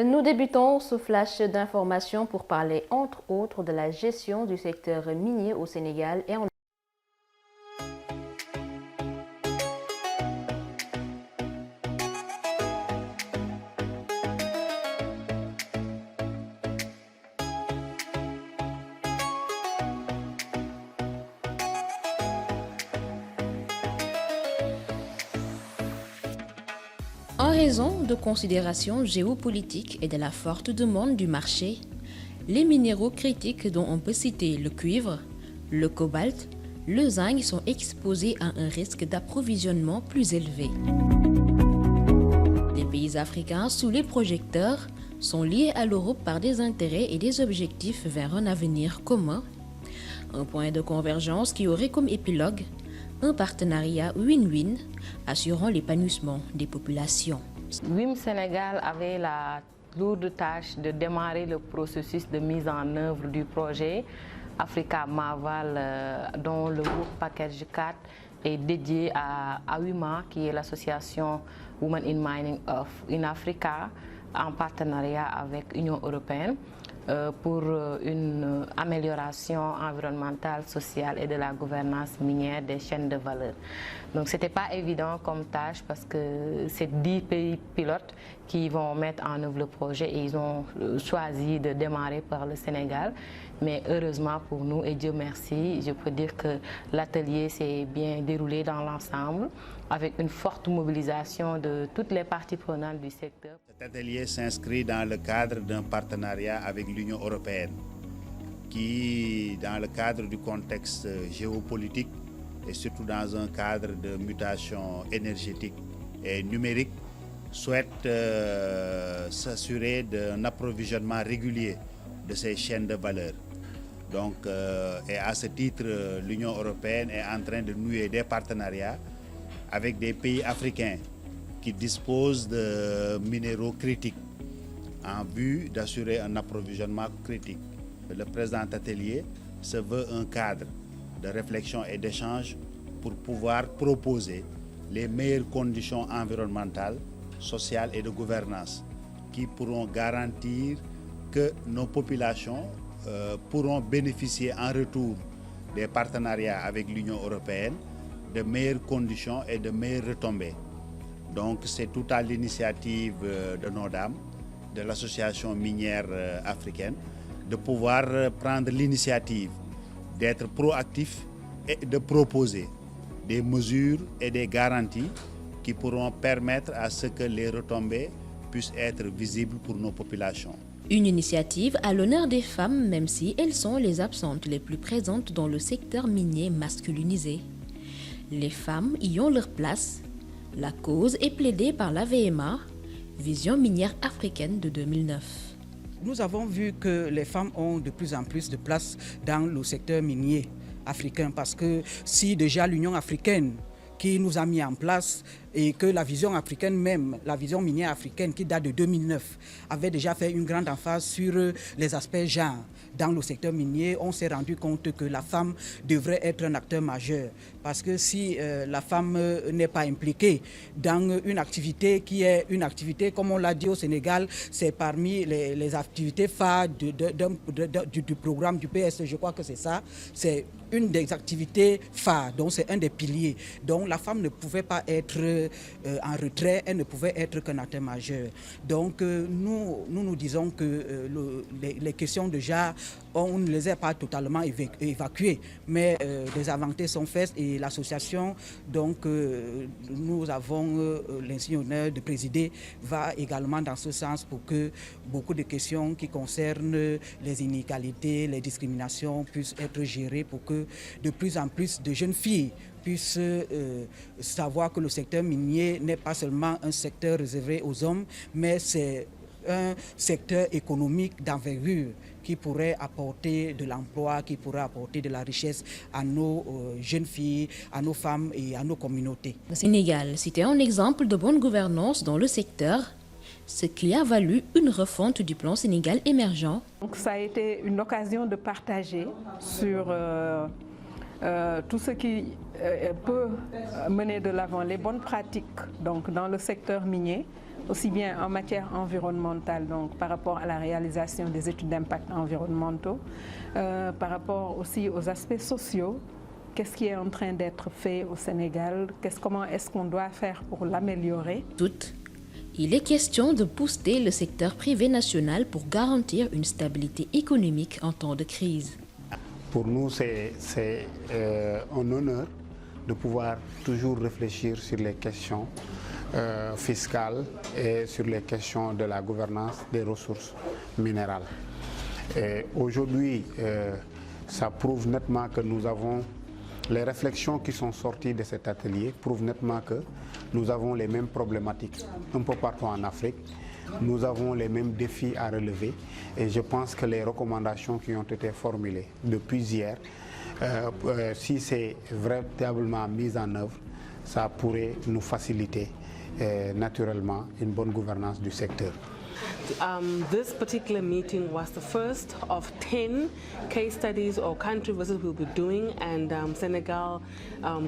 Nous débutons ce flash d'informations pour parler entre autres de la gestion du secteur minier au Sénégal et en En raison de considérations géopolitiques et de la forte demande du marché, les minéraux critiques dont on peut citer le cuivre, le cobalt, le zinc sont exposés à un risque d'approvisionnement plus élevé. Les pays africains sous les projecteurs sont liés à l'Europe par des intérêts et des objectifs vers un avenir commun, un point de convergence qui aurait comme épilogue un partenariat win-win assurant l'épanouissement des populations. WIM Sénégal avait la lourde tâche de démarrer le processus de mise en œuvre du projet Africa Maval, dont le groupe Package 4 est dédié à WIMA, qui est l'association Women in Mining in Africa, en partenariat avec l'Union européenne. Pour une amélioration environnementale, sociale et de la gouvernance minière des chaînes de valeur. Donc ce n'était pas évident comme tâche parce que c'est 10 pays pilotes qui vont mettre en œuvre le projet et ils ont choisi de démarrer par le Sénégal. Mais heureusement pour nous, et Dieu merci, je peux dire que l'atelier s'est bien déroulé dans l'ensemble avec une forte mobilisation de toutes les parties prenantes du secteur. Cet atelier s'inscrit dans le cadre d'un partenariat avec l'Union européenne qui, dans le cadre du contexte géopolitique et surtout dans un cadre de mutation énergétique et numérique, souhaite s'assurer d'un approvisionnement régulier de ces chaînes de valeur. Donc, et à ce titre, l'Union européenne est en train de nouer des partenariats avec des pays africains qui disposent de minéraux critiques en vue d'assurer un approvisionnement critique. Le présent atelier se veut un cadre de réflexion et d'échange pour pouvoir proposer les meilleures conditions environnementales, sociales et de gouvernance qui pourront garantir que nos populations pourront bénéficier en retour des partenariats avec l'Union européenne de meilleures conditions et de meilleures retombées. Donc c'est tout à l'initiative de NODAM, de l'association minière africaine, de pouvoir prendre l'initiative d'être proactif et de proposer des mesures et des garanties qui pourront permettre à ce que les retombées puissent être visibles pour nos populations. Une initiative à l'honneur des femmes, même si elles sont les absentes les plus présentes dans le secteur minier masculinisé. Les femmes y ont leur place. La cause est plaidée par la VMA, Vision minière africaine de 2009. Nous avons vu que les femmes ont de plus en plus de place dans le secteur minier africain parce que si déjà l'Union africaine qui nous a mis en place et que la vision africaine même, la vision minière africaine qui date de 2009, avait déjà fait une grande emphase sur les aspects genre. Dans le secteur minier, on s'est rendu compte que la femme devrait être un acteur majeur. Parce que si la femme n'est pas impliquée dans une activité qui est une activité, comme on l'a dit au Sénégal, c'est parmi les activités phares du programme du PS, je crois que c'est ça. C'est une des activités phares, donc c'est un des piliers. Donc la femme ne pouvait pas être en retrait, elle ne pouvait être qu'un acteur majeur. Donc nous disons que les questions de genre, on ne les a pas totalement évacuées, mais des avancées sont faites et l'association, donc nous avons l'insigne honneur de présider, va également dans ce sens pour que beaucoup de questions qui concernent les inégalités, les discriminations puissent être gérées pour que de plus en plus de jeunes filles puissent savoir que le secteur minier n'est pas seulement un secteur réservé aux hommes, mais c'est un secteur économique d'envergure qui pourrait apporter de l'emploi, qui pourrait apporter de la richesse à nos jeunes filles, à nos femmes et à nos communautés. Le Sénégal, c'était un exemple de bonne gouvernance dans le secteur, ce qui a valu une refonte du plan Sénégal émergent. Donc ça a été une occasion de partager sur tout ce qui peut mener de l'avant les bonnes pratiques donc, dans le secteur minier aussi bien en matière environnementale, donc par rapport à la réalisation des études d'impact environnementaux, par rapport aussi aux aspects sociaux. Qu'est-ce qui est en train d'être fait au Sénégal? Comment est-ce qu'on doit faire pour l'améliorer? Il est question de booster le secteur privé national pour garantir une stabilité économique en temps de crise. Pour nous, c'est un honneur de pouvoir toujours réfléchir sur les questions fiscales et sur les questions de la gouvernance des ressources minérales. Aujourd'hui, ça prouve nettement que nous avons les réflexions qui sont sorties de cet atelier prouvent nettement que nous avons les mêmes problématiques un peu partout en Afrique. Nous avons les mêmes défis à relever et je pense que les recommandations qui ont été formulées depuis hier, si c'est véritablement mis en œuvre, ça pourrait nous faciliter naturellement une bonne gouvernance du secteur. This particular meeting was the first of 10 case studies or country visits we'll be doing, and Senegal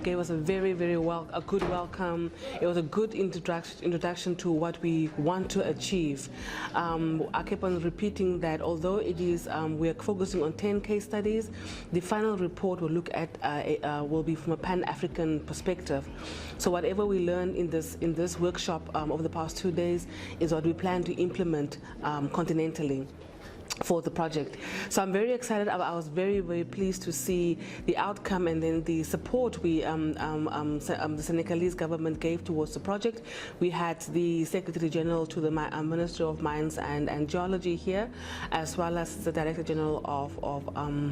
gave us a good welcome. It was a good introduction to what we want to achieve. I keep on repeating that although it is we are focusing on 10 case studies, the final report will look at will be from a Pan-African perspective. So whatever we learn in this workshop over the past 2 days is what we plan to implement continentally for the project. So I'm very excited. I was very pleased to see the outcome and then the support the Senegalese government gave towards the project. We had the Secretary General to the Ministry of Mines and Geology here, as well as the Director General of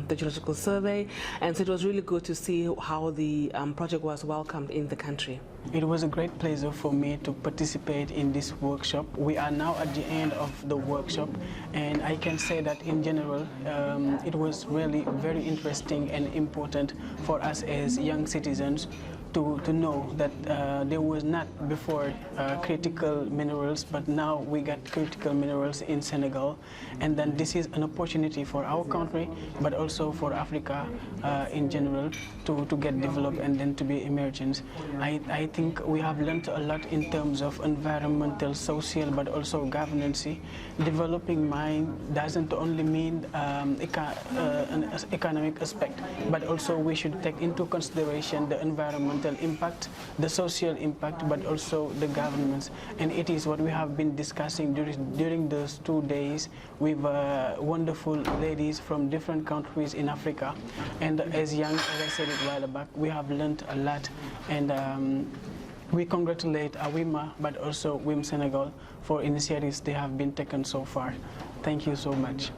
the Geological Survey, and so it was really good to see how the project was welcomed in the country. It was a great pleasure for me to participate in this workshop. We are now at the end of the workshop, and I can say that in general it was really very interesting and important for us as young citizens to know that there was not before critical minerals, but now we got critical minerals in Senegal, and then this is an opportunity for our country, but also for Africa in general to get developed and then to be emergent. I think we have learned a lot in terms of environmental, social, but also governance. Developing mine doesn't only mean an economic aspect, but also we should take into consideration the environmental impact, the social impact, but also the governments. And it is what we have been discussing during those 2 days with wonderful ladies from different countries in Africa. And as young, as I said it a while back, we have learned a lot. And we congratulate AWIMA, but also WIM Senegal for initiatives they have been taken so far. Thank you so much.